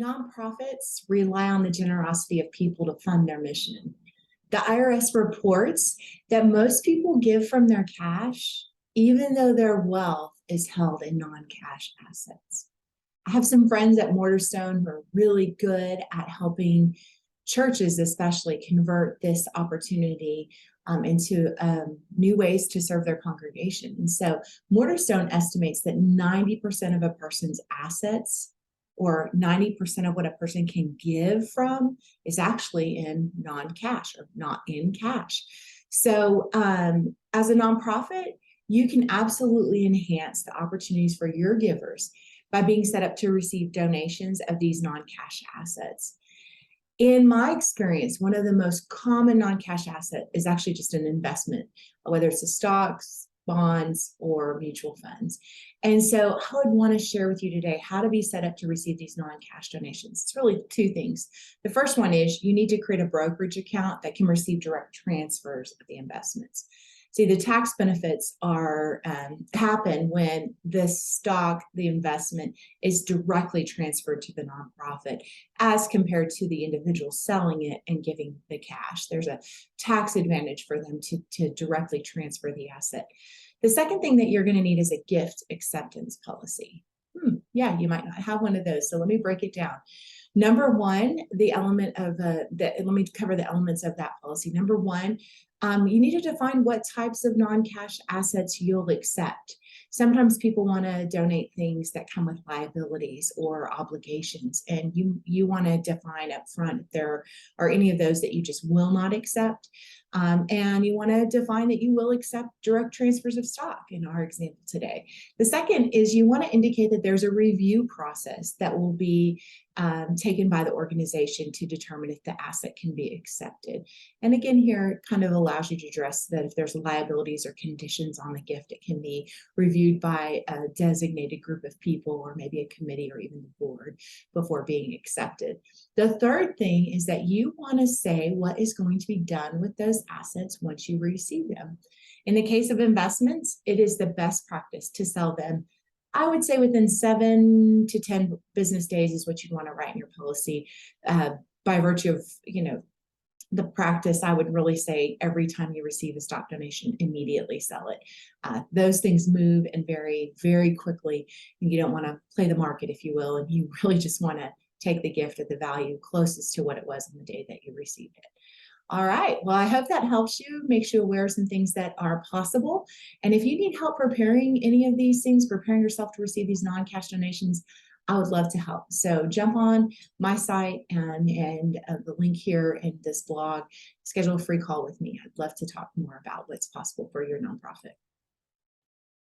Nonprofits rely on the generosity of people to fund their mission. The IRS reports that most people give from their cash, even though their wealth is held in non-cash assets. I have some friends at Mortarstone who are really good at helping churches, especially, convert this opportunity into new ways to serve their congregation. And so Mortarstone estimates that 90% of a person's assets, or 90% of what a person can give from, is actually in non-cash or not in cash. So as a nonprofit, you can absolutely enhance the opportunities for your givers by being set up to receive donations of these non-cash assets. In my experience, one of the most common non-cash asset is actually just an investment, whether it's a stocks, bonds, or mutual funds. And so I would want to share with you today how to be set up to receive these non-cash donations. It's really two things. The first one is you need to create a brokerage account that can receive direct transfers of the investments. See, the tax benefits are happen when the stock, the investment, is directly transferred to the nonprofit as compared to the individual selling it and giving the cash. There's a tax advantage for them to directly transfer the asset. The second thing that you're going to need is a gift acceptance policy. Yeah, you might not have one of those. So let me break it down. Number one, the element of let me cover the elements of that policy. Number one, you need to define what types of non-cash assets you'll accept. Sometimes people want to donate things that come with liabilities or obligations, and you want to define up front if there are any of those that you just will not accept. And you want to define that you will accept direct transfers of stock in our example today. The second is you want to indicate that there's a review process that will be taken by the organization to determine if the asset can be accepted. And again, here it kind of allows you to address that if there's liabilities or conditions on the gift, it can be reviewed by a designated group of people or maybe a committee or even the board before being accepted. The third thing is that you want to say what is going to be done with those assets once you receive them. In the case of investments, it is the best practice to sell them. I would say within 7 to 10 business days is what you'd want to write in your policy. By virtue of, the practice, I would really say every time you receive a stock donation, immediately sell it. Those things move and vary very quickly. You don't want to play the market, if you will, and you really just want to take the gift at the value closest to what it was on the day that you received it. All right, well, I hope that helps you, makes you aware of some things that are possible. And if you need help preparing any of these things, preparing yourself to receive these non-cash donations, I would love to help. So jump on my site and the link here in this blog, schedule a free call with me. I'd love to talk more about what's possible for your nonprofit.